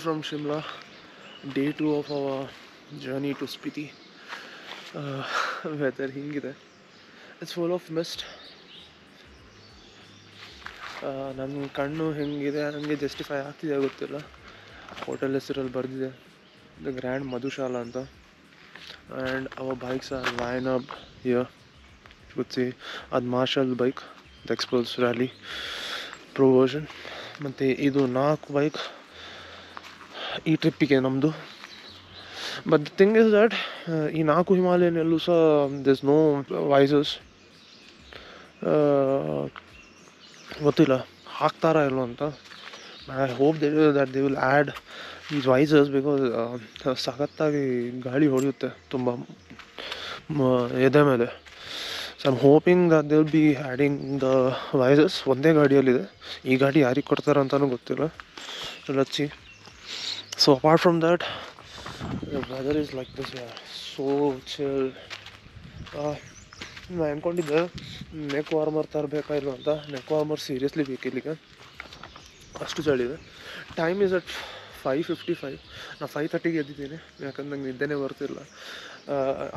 from Shimla, day 2 of our journey to Spiti. Weather hingide. It's full of mist. ನನ್ನ ಕಣ್ಣು ಹೆಂಗಿದೆ ನನಗೆ justify ಆಗ್ತಿದೆ ಗೊತ್ತಿಲ್ಲ. ಹೋಟೆಲ್ ಹೆಸರಲ್ಲಿ ಬರೆದಿದೆ ದ ಗ್ರ್ಯಾಂಡ್ ಮಧುಶಾಲಾ ಅಂತ. And our bikes are line up here. You could see ಅದು marshal bike, the Xpulse rally pro version. ಮತ್ತು ಇದು 4 ಬೈಕ್ ಈ ಟ್ರಿಪ್ಪಿಗೆ ನಮ್ಮದು. But the thing is that ಈ 4 ಹಿಮಾಲಯನಲ್ಲೂ ಸಹ ದಿಸ್ ನೋ ವೈಸರ್ಸ್. ಗೊತ್ತಿಲ್ಲ ಹಾಕ್ತಾರಾ ಇಲ್ಲೋ ಅಂತ. I hope that they will add these visors because ಸಖತ್ತಾಗಿ ಗಾಳಿ ಹೊಡೆಯುತ್ತೆ ತುಂಬ ಎದೆ ಮೇಲೆ. So I'm hoping that they will be adding the visors. ಒಂದೇ ಗಾಡಿಯಲ್ಲಿದೆ, ಈ ಗಾಡಿ ಯಾರಿಗೆ ಕೊಡ್ತಾರೆ ಅಂತಲೂ ಗೊತ್ತಿಲ್ಲ. Let's see. So apart from that the weather is like this, yeah, so chill. ನಾನು ಅಂದ್ಕೊಂಡಿದ್ದೆ ನೆಕ್ ವಾರ್ಮರ್ ತರಬೇಕಾಯಿಲ್ಲ ಅಂತ. ನೆಕ್ ವಾರ್ಮರ್ ಸೀರಿಯಸ್ಲಿ ಬೇಕಿಲ್ಲಿಗೆ, ಅಷ್ಟು ಚಳಿದೆ. Time is at 5:55. ನಾನು 5:30ಗೆ ಎದ್ದಿದ್ದೀನಿ ಯಾಕಂದ್ರೆ ನಂಗೆ ನಿದ್ದೆನೇ ಬರ್ತಿಲ್ಲ.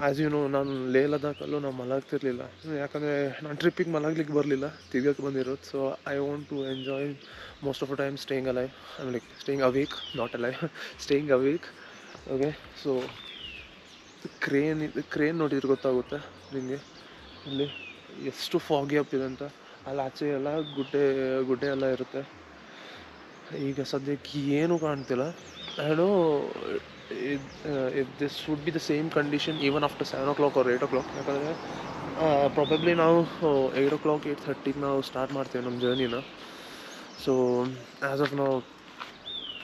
ಆ್ಯಸ್ ಯು ನೋ, ನಾನು ಲೇ ಲದಾಖಲ್ಲೂ ನಾನು ಮಲಗ್ತಿರ್ಲಿಲ್ಲ ಯಾಕಂದರೆ ನಾನು ಟ್ರಿಪ್ಪಿಗೆ ಮಲಗ್ಲಿಕ್ಕೆ ಬರಲಿಲ್ಲ, ತಿರ್ಗಕ್ಕೆ ಬಂದಿರೋದು. So I want to enjoy most of the time staying alive. I like staying awake, not alive, staying awake. Okay, so crane ನೋಡಿದ್ರೆ ಗೊತ್ತಾಗುತ್ತೆ ನಿಮಗೆ ಇಲ್ಲಿ ಎಷ್ಟು ಫಾಗಿ ಅಪ್ ಇದೆ ಅಂತ. ಅಲ್ಲಿ ಆಚೆ ಎಲ್ಲ ಗುಡ್ಡೆ ಎಲ್ಲ ಇರುತ್ತೆ. ಈಗ ಸದ್ಯಕ್ಕೆ ಏನೂ ಕಾಣ್ತಿಲ್ಲ. I know if this would be the same condition even after 7 o'clock or 8 o'clock. ಯಾಕಂದರೆ ಪ್ರಾಬಬ್ಲಿ ನಾವು 8 o'clock 8:30ಗೆ ನಾವು ಸ್ಟಾರ್ಟ್ ಮಾಡ್ತೇವೆ ನಮ್ಮ ಜರ್ನಿನ. So as of now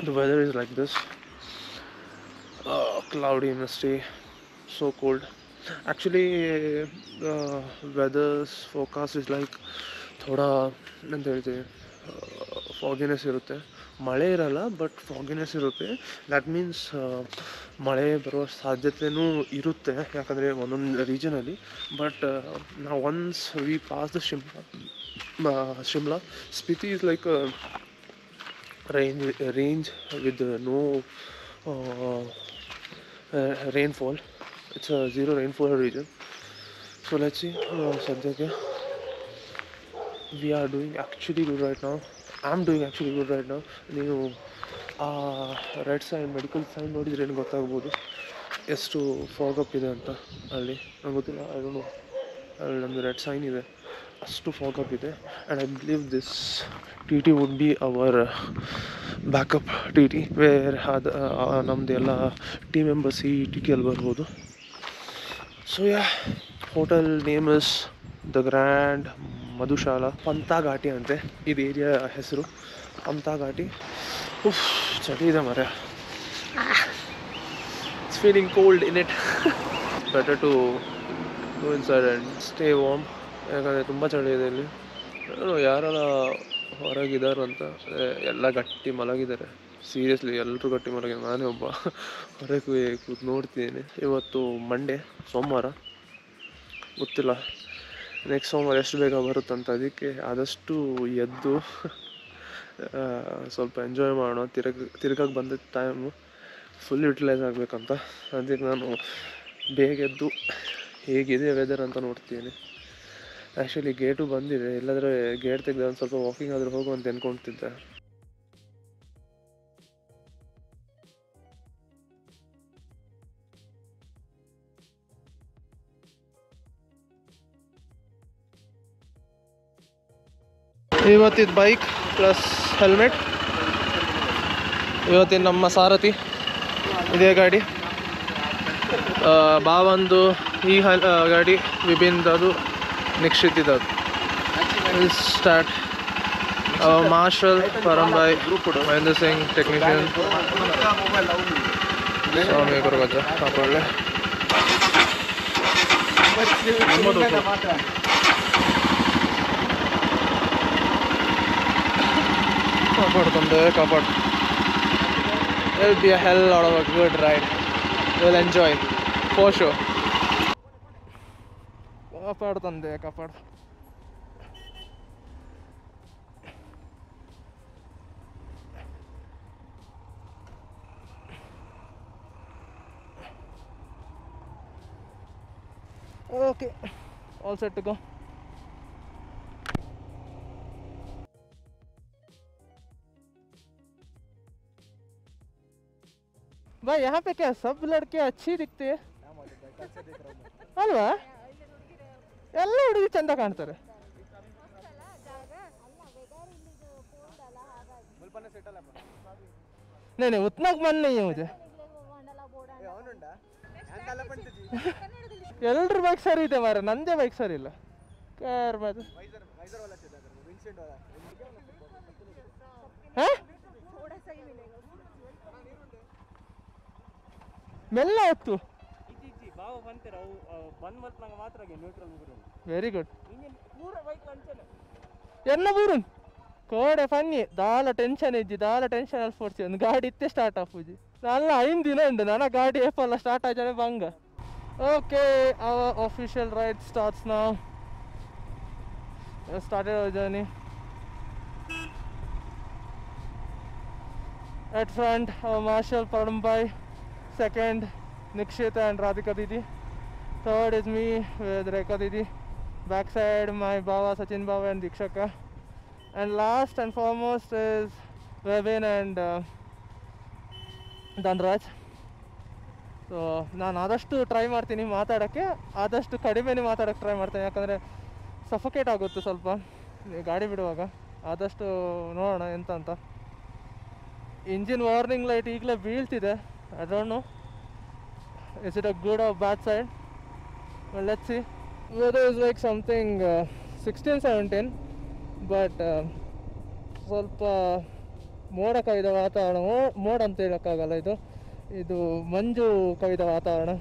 the weather is like this. Cloudy, misty, so cold. Actually, weather's forecast is like ಥೋಡಾ ಅಂತ ಹೇಳ್ತೀವಿ, ಫಾಗಿನೆಸ್ ಇರುತ್ತೆ. ಮಳೆ ಇರಲ್ಲ, ಬಟ್ ಫಾಗಿನೆಸ್ ಇರುತ್ತೆ. ದ್ಯಾಟ್ ಮೀನ್ಸ್ ಮಳೆ ಬರೋ ಸಾಧ್ಯತೆಯೂ ಇರುತ್ತೆ ಯಾಕಂದರೆ ಒಂದೊಂದು ರೀಜನಲ್ಲಿ. ಬಟ್ ನಾವು once we pass the Shimla, Spiti is like range with no rainfall. It's a zero rainfall region. So let's see. Sadyake we are doing actually good right now. I'm doing actually good right now. ನೀವು red sign medical sign ನೋಡಿದ್ರೆ ಏನು ಗೊತ್ತಾಗ್ಬೋದು ಎಷ್ಟು fog up ಇದೆ ಅಂತ. ಅಲ್ಲಿ ನಂಗೆ ಗೊತ್ತಿಲ್ಲ, I don't know. ಅಲ್ಲಿ ನಮ್ಮದು ರೆಡ್ ಸೈನ್ ಇದೆ, ಅಷ್ಟು ಫಾಗ್ ಅಪ್ ಇದೆ. And I believe this T T would be our backup T T, where ಅದು ನಮ್ಮದು ಎಲ್ಲ ಟೀಮ್ ಮೆಂಬರ್ಸ್ ಈ ಟಿ ಟಿಯಲ್ಲಿ ಬರ್ಬೋದು. So yeah, hotel name is the grand Madhushala. Pantha Ghati ಅಂತೆ ಇದು ಏರಿಯಾ ಹೆಸರು, ಪಂತಾ ಘಾಟಿ. ಉಫ್, ಚಳಿ ಇದೆ ಮರೆ. It's feeling cold in it. Better to go inside and stay warm ಯಾಕಂದರೆ ತುಂಬ ಚಳಿ ಇದೆ ಇಲ್ಲಿ. ಯಾರೆಲ್ಲ ಹೊರಗಿದಾರಂತ ಎಲ್ಲ ಗಟ್ಟಿ ಮಲಗಿದ್ದಾರೆ. ಸೀರಿಯಸ್ಲಿ ಎಲ್ಲರೂ ಗಟ್ಟಿ ಮಲಗಿದ್ದಾರೆ. ನಾನೇ ಒಬ್ಬ ಹೊರಗೆ ಕೂತು ನೋಡ್ತಿದ್ದೀನಿ. ಇವತ್ತು ಮಂಡೇ, ಸೋಮವಾರ. ಗೊತ್ತಿಲ್ಲ ನೆಕ್ಸ್ಟ್ ಸೋಮವಾರ ಎಷ್ಟು ಬೇಗ ಬರುತ್ತಂತ. ಅದಕ್ಕೆ ಆದಷ್ಟು ಎದ್ದು ಸ್ವಲ್ಪ ಎಂಜಾಯ್ ಮಾಡೋಣ. ತಿರ್ಗಕ್ಕೆ ಬಂದಿದ್ದ ಟೈಮು ಫುಲ್ ಯುಟಿಲೈಸ್ ಆಗಬೇಕಂತ. ಅದಕ್ಕೆ ನಾನು ಬೇಗ ಎದ್ದು ಹೇಗಿದೆ ವೆದರ್ ಅಂತ ನೋಡ್ತೀನಿ. ಆ್ಯಕ್ಚುಲಿ ಗೇಟು ಬಂದಿದೆ, ಇಲ್ಲಾಂದರೆ ಗೇಟ್ ತೆಗೆದು ಒಂದು ಸ್ವಲ್ಪ ವಾಕಿಂಗ್ ಆದರೂ ಹೋಗು ಅಂತ ಅಂದ್ಕೊಳ್ತಿದ್ದೆ. ಇವತ್ತಿದ್ದು ಬೈಕ್ ಪ್ಲಸ್ ಹೆಲ್ಮೆಟ್. ಇವತ್ತಿನ ನಮ್ಮ ಸಾರಥಿ ಇದೇ ಗಾಡಿ. ಬಾವಂದು ಈ ಗಾಡಿ ವಿಭಿನ್ನದು, ನಿಕ್ಷಿತಿದ್ದದು. ಸ್ಟಾರ್ಟ್ ಮಾರ್ಷಲ್, ಪರಂಬಾಯ್, ಮಹೇಂದ್ರ ಸಿಂಗ್ ಟೆಕ್ನಿಷಿಯನ್, ಸ್ವಾಮಿ ಗುರುಗಜ್ಜ ಕಾಪಾಡಲೆ. ಕಾಪಾಡು ತಂದೆ, ಕಾಪಾಡು. It will be a hell lot of a good ride. You will enjoy for sure. ಕಾಪಾಡು ತಂದೆ, ಕಾಪಾಡು. Okay, all set to go. भाई यहाँ पे क्या सब लड़के अच्छी दिखते हैं ಅಲ್ವಾ ಎಲ್ಲ ಹುಡುಗಿ ಚಂದ ಕಾಣ್ತಾರೆ नहीं नहीं उतना मन नहीं है मुझे ಎಲ್ಲರ ಬೈಕ್ ಸರಿ ಇದೆ ಮಾರ ನಂದೇ ಬೈಕ್ ಸರಿ ಇಲ್ಲ ಕಾರ್ ಮಾತ್ರ ಮೆಲ್ಲ ಹೊತ್ತು వెరీ గుడ్ ఎన్న బూరున్ కోడే పని దాల టెన్షన్ ఇజ్జి దాల టెన్షన్ అల్ఫోర్ಸಿ ಒಂದು ಗಾಡಿ ಇತ್ತೆ ಸ್ಟಾರ್ಟ್ ಆಪುಜಿ ನಾಲ್ಲ 5 ದಿನ ಉಂಡು ನನ್ನ ಗಾಡಿ ಏಪಲ್ಲ ಸ್ಟಾರ್ಟ್ ಆಜನೆ ಬಂಗ okay our official ride starts now. We started our journey. At front our marshal Padambai, second Nikshita and Radhika Didi, third is me with Rekha Didi, backside my Baba Sachin Baba and Dikshaka, and last and foremost is Vebin and Dhanraj. So ನಾನು ಆದಷ್ಟು try ಮಾಡ್ತೀನಿ ಮಾತಾಡೋಕ್ಕೆ, ಆದಷ್ಟು ಕಡಿಮೆನೇ ಮಾತಾಡೋಕ್ಕೆ try ಮಾಡ್ತೀನಿ, ಯಾಕಂದರೆ suffocate ಆಗುತ್ತೆ ಸ್ವಲ್ಪ ಗಾಡಿ ಬಿಡುವಾಗ. ಆದಷ್ಟು ನೋಡೋಣ ಎಂತ ಅಂತ. ಇಂಜಿನ್ ವಾರ್ನಿಂಗ್ ಲೈಟ್ ಈಗಲೇ ಬೀಳ್ತಿದೆ. I don't know is it a good or bad side. Well, let's see. Weather is like something 16-17, but ಸ್ವಲ್ಪ ಮೋಡ ಕವಿದ ವಾತಾವರಣ. ಮೋಡ ಅಂತ ಹೇಳೋಕ್ಕಾಗಲ್ಲ, ಇದು ಮಂಜು ಕವಿದ ವಾತಾವರಣ.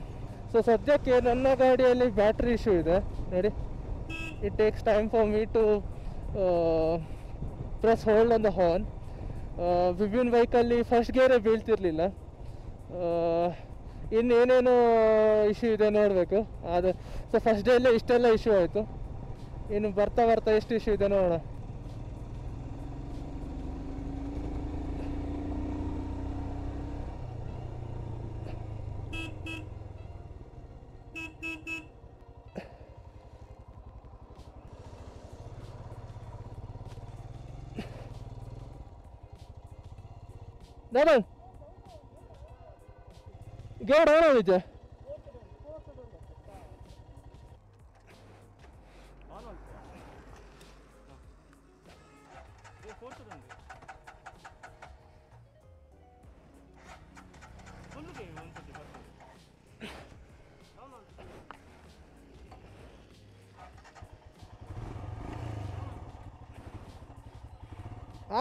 ಸೊ ಸದ್ಯಕ್ಕೆ ನನ್ನ ಗಾಡಿಯಲ್ಲಿ ಬ್ಯಾಟ್ರಿ ಇಶ್ಯೂ ಇದೆ ನೋಡಿ. It takes time for me to press hold on the horn. ವಿಭಿನ್ನ ಬೈಕಲ್ಲಿ ಫಸ್ಟ್ ಗೇರೇ ಬೀಳ್ತಿರ್ಲಿಲ್ಲ. ಇನ್ನೇನೇನು ಇಶ್ಯೂ ಇದೆ ನೋಡಬೇಕು. ಅದು ಸೊ ಫಸ್ಟ್ ಡೇಲ್ಲೇ ಇಷ್ಟೆಲ್ಲ ಇಶ್ಯೂ ಆಯಿತು. ಇನ್ನು ಬರ್ತಾ ಬರ್ತಾ ಎಷ್ಟು ಇಶ್ಯೂ ಇದೆ ನೋಡೋಣ. दादा गेट ऑन होइछे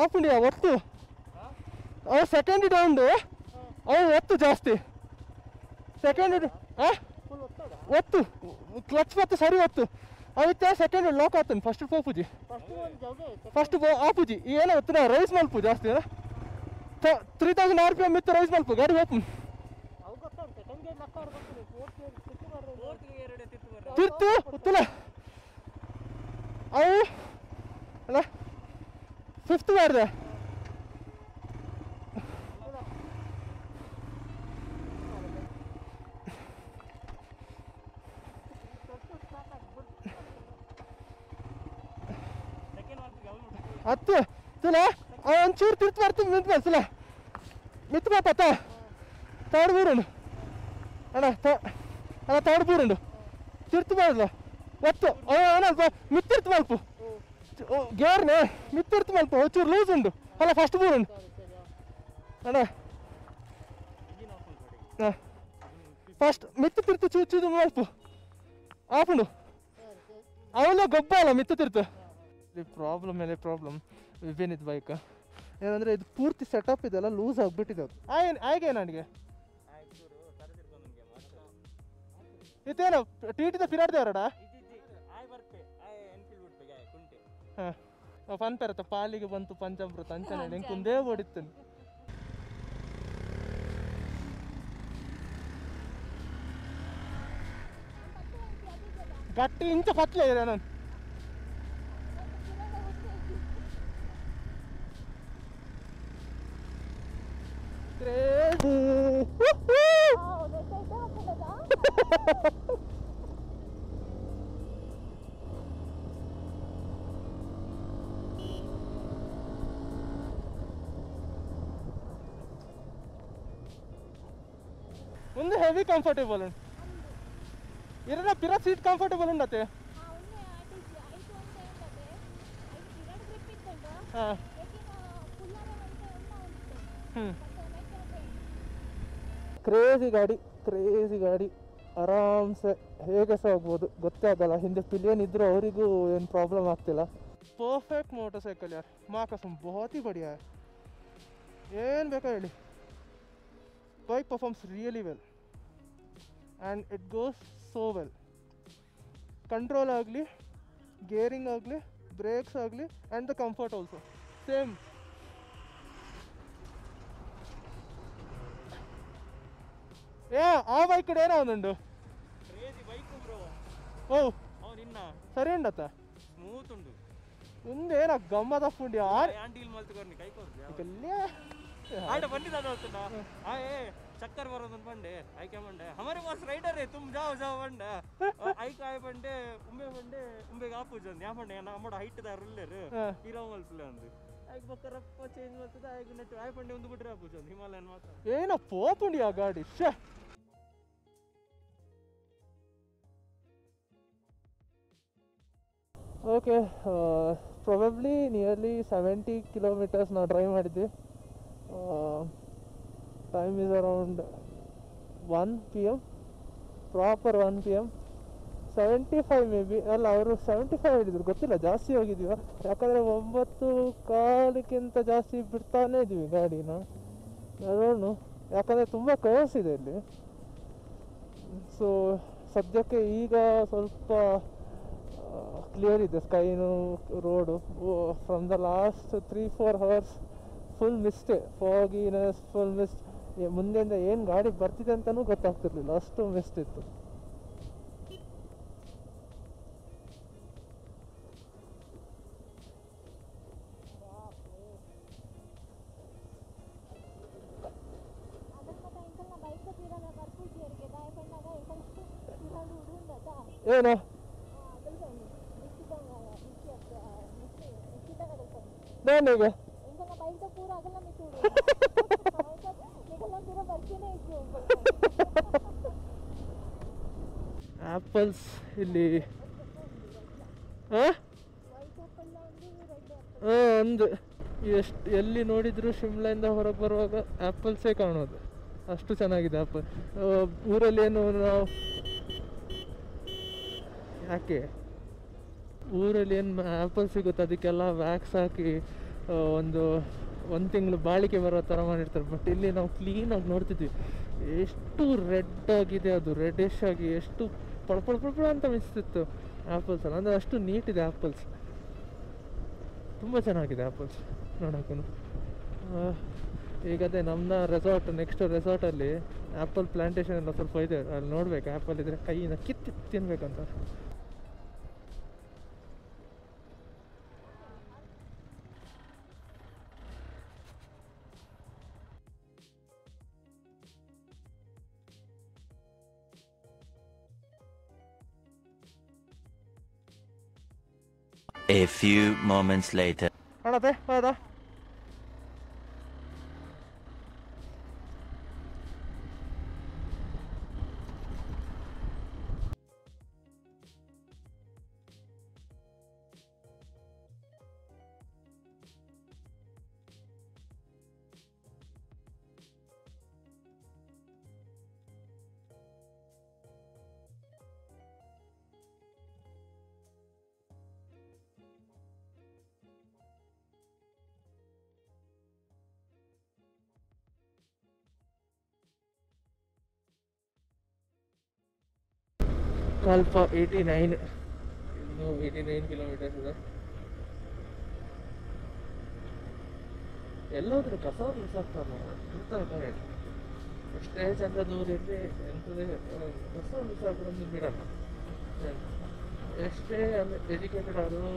ಆಫ್ ಇಂಡಿಯಾ ಒತ್ತು ಅವ್ರು ಸೆಕೆಂಡ್ ಇಡೌಂಡು ಅವ್ರು ಒತ್ತು ಜಾಸ್ತಿ. ಸೆಕೆಂಡ್ ಒತ್ತು ಕ್ಲಚ್ ಮತ್ತು ಸರಿ ಒತ್ತು ಅವತ್ತೆ ಸೆಕೆಂಡ್ ಲಾಕ್ ಆಗ್ತಾನೆ. ಫಸ್ಟ್ ಪೋಪುಜಿ ಫಸ್ಟ್ ಆಪುಜಿ ಏನೋ ಒತ್ತು ರೈಸ್ ಮಲ್ಪು ಜಾಸ್ತಿ 3000 RPM ಇತ್ತು ರೈಸ್ ಮಲ್ಪು ಗಾಡಿ ಓಪನ್ ತಿರ್ತು ಗೊತ್ತಿಲ್ಲ ಅವು ಅಲ್ಲ ಫಿಫ್ತ್ ಮಾಡಿದೆ. ಹತ್ತು ಚಲ ಒಂಚೂರು ತಿರ್ತು ಬರ್ತೀನಿ ನಿಂತು ಬರ್ತಲ್ಲ ಮಿತ್ತು ಬಾಪತ್ತ ತರ್ಡ್ ಬೂರುಂಡು ಅಣ್ಣ ಅಣ್ಣ ತರ್ಡ್ ಬೂರುಂಡು ತಿರ್ತು ಬರಲ್ಲ ಒತ್ತು ಅಣ್ಣ ಮಿತ್ತಿರ್ತು ಮಲ್ಪು ಗೇರ್ನೆ ಮಿತ್ತಿರ್ತು ಮಲ್ಪು ಒಂಚೂರು ಲೂಸ್ ಉಂಡು ಅಲ್ಲ ಫಸ್ಟ್ ಬೂರುಂಡು ಅಣ್ಣ ಫಸ್ಟ್ ಮಿತ್ತು ತಿರ್ತು ಚೂಚೂದು ಮಲ್ಪು ಆಪುಂಡು ಅವಲ್ಲ ಗೊಬ್ಬ ಅಲ್ಲ ಮಿತ್ತು ತಿರ್ತು. ಪ್ರಾಬ್ಲಮ್ ಮೇಲೆ ಪ್ರಾಬ್ಲಮ್ ವಿಭಿನ್ನ ಬೈಕ್ ಏನಂದರೆ ಇದು ಪೂರ್ತಿ ಸೆಟಪ್ ಇದೆಲ್ಲ ಲೂಸ್ ಆಗಿಬಿಟ್ಟಿದೆ. ಆಯ್ಗೆ ನನಗೆ ಇತ್ತೇನು ಟಿಟಿದ ಫಿರಾಡ್ದೇವ್ರಡ ಹಾಂ ಪಂಪೆರತ್ತ ಪಾಲಿಗೆ ಬಂತು ಪಂಚಾಮೃತ ಅಂಚನೆ ಹೆಂಗೆ ಕುಂದೇ ಓಡಿತ್ತು ಗಟ್ಟಿ ಇಂಚ ಪತ್ಲೆ ಇದೆ ನಾನು lebih comfortable. Irena pira seat comfortable undate. Crazy ಗಾಡಿ ಆರಾಮ್ಸೆ ಹೇಗೆ ಸಹ ಹೋಗ್ಬೋದು, ಗೊತ್ತೇ ಆಗಲ್ಲ. ಹಿಂದೆ ಪಿಲಿಯನ್ ಇದ್ರೂ ಅವರಿಗೂ ಏನು ಪ್ರಾಬ್ಲಮ್ ಆಗ್ತಿಲ್ಲ. ಪರ್ಫೆಕ್ಟ್ ಮೋಟರ್ಸೈಕಲ್ ಯಾರ್, ಮಾ ಕಸಮ್ ಬಹುತ್ ಹಿ ಬಢಿಯಾ ಹೈ. ಏನು ಬೇಕಾ ಹೇಳಿ, bike performs really well and it goes so well. Control ಆಗಲಿ, ಗೇರಿಂಗ್ ಆಗಲಿ, ಬ್ರೇಕ್ಸ್ ಆಗಲಿ and the comfort also same. ಆ ಬೈಕ್ ಕಡೆ ಏನೋ ಒಂದುಂಡು ಓ ಸರಿ ಉಂಡತ್ತ ಸ್ಮೂತ್ ಉಂಡು ಮುಂದೆ ಏನ ಗಮ್ಮದ ಫುಂಡಿ आटे बंदी दादा होता ना आए चक्कर बरोदन पंडे आई क्या मंडे हमारे पास राइडर है तुम जाओ जाओ पंडे आई काय पंडे उम्बे गापू जंद या पंडे ना हमड हाइट दा रुल्लेर हीरो मल्सले अंद आई बकरप्ಪ ಚೇಂಜ್ ಮಾಡ್ತದ आई ನೆಟ್ आई पंडे ಒಂದು ಬಿಟ್ರೆ ಆಪು ಜಂದ್ ಹಿಮಾಲಯನ್ ಮಾತ್ರ ಏನ ಪೋಪುಂಡಿ ಆ ಗಾಡಿ ಛೆ. ಓಕೆ, ಪ್ರಾಬಬ್ಲಿ ನಿಯರ್ಲಿ 70 ಕಿಲೋಮೀಟರ್ಸ್ ನಾವು ಡ್ರೈವ್ ಮಾಡಿದ್ವಿ. Time is around 1 PM, proper 1 PM. 75 may be, ಅಲ್ಲ ಅವರು 75 ಹೇಳಿದ್ರು, ಗೊತ್ತಿಲ್ಲ ಜಾಸ್ತಿ ಹೋಗಿದ್ದೀವ. ಯಾಕಂದರೆ 9:15ಕ್ಕಿಂತ ಜಾಸ್ತಿ ಬಿಡ್ತಾನೇ ಇದ್ವಿ ಗಾಡಿನ. ಅದನ್ನು ಯಾಕಂದರೆ ತುಂಬ ಕರ್ವ್ಸ್ ಇದೆ ಇಲ್ಲಿ. ಸೊ ಸದ್ಯಕ್ಕೆ ಈಗ ಸ್ವಲ್ಪ ಕ್ಲಿಯರ್ ಇದೆ ಸ್ಕೈನು, road. From the last 3-4 hours full misty, fogginess, full mist. ಮುಂದೆಯಿಂದ ಏನು ಗಾಡಿ ಬರ್ತಿದೆ ಅಂತಲೂ ಗೊತ್ತಾಗ್ತಿರ್ಲಿಲ್ಲ, ಅಷ್ಟು ಮಿಸ್ಟ್ ಇತ್ತು. ಏನು ನನಗೆ ಆ್ಯಪಲ್ಸ್ ಇಲ್ಲಿ ಒಂದು ಎಲ್ಲಿ ನೋಡಿದ್ರು ಶಿಮ್ಲಾಯಿಂದ ಹೊರಗೆ ಬರುವಾಗ ಆ್ಯಪಲ್ಸೇ ಕಾಣೋದು, ಅಷ್ಟು ಚೆನ್ನಾಗಿದೆ ಆ್ಯಪಲ್. ಊರಲ್ಲಿ ಏನು ನಾವು ಯಾಕೆ ಊರಲ್ಲಿ ಏನು ಆ್ಯಪಲ್ ಸಿಗುತ್ತೆ ಅದಕ್ಕೆಲ್ಲ ವ್ಯಾಕ್ಸ್ ಹಾಕಿ ಒಂದು ತಿಂಗಳು ಬಾಳಿಕೆ ಬರೋ ಥರ ಮಾಡಿರ್ತಾರೆ. ಬಟ್ ಇಲ್ಲಿ ನಾವು ಕ್ಲೀನಾಗಿ ನೋಡ್ತಿದ್ವಿ, ಎಷ್ಟು ರೆಡ್ ಆಗಿದೆ, ಅದು ರೆಡ್ಡಿಶ್ ಆಗಿ ಎಷ್ಟು ಪಳ ಅಂತ ಮಿಸ್ತಿತ್ತು ಆ್ಯಪಲ್ಸ್ ಅಲ್ಲ. ಅಂದರೆ ಅಷ್ಟು ನೀಟಿದೆ ಆ್ಯಪಲ್ಸ್, ತುಂಬ ಚೆನ್ನಾಗಿದೆ ಆ್ಯಪಲ್ಸ್ ನೋಡೋಕ್ಕೂ. ಈಗದೇ ನಮ್ಮ ನೆಕ್ಸ್ಟ್ ರೆಸಾರ್ಟಲ್ಲಿ ಆ್ಯಪಲ್ ಪ್ಲಾಂಟೇಶನ್ ಎಲ್ಲ ಸ್ವಲ್ಪ ಇದೆ, ಅಲ್ಲಿ ನೋಡ್ಬೇಕು. ಆ್ಯಪಲ್ ಇದ್ದರೆ ಕೈಯಿಂದ ಕಿತ್ತು ತಿನ್ಬೇಕಂತ. A few moments later. Anate, hada. ಸ್ವಲ್ಪ 89 ಇನ್ನೂ 89 ಕಿಲೋಮೀಟರ್ಸ್ ಇದೆ. ಎಲ್ಲೋದ್ರೂ ಕಸ ಬಿಸಾಕ್ತಾರೆ ಅಂತ ಎಷ್ಟೇ ಚಂದ ದೂರಿರಲಿ ಎಂಥದೇ ಕಸ ಬಿಸಾಕೋದು ಬಿಡಲ್ಲ. ಎಷ್ಟೇ ಎಜುಕೇಟೆಡ್ ಆದರೂ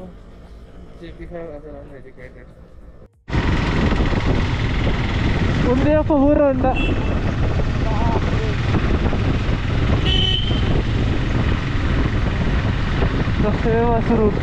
ಬಿಹೇವ್ ಆಸ್ ಅನ್ಎಜುಕೇಟೆಡ್. ಒಂದೇ ಊರುಂಡ the famous route.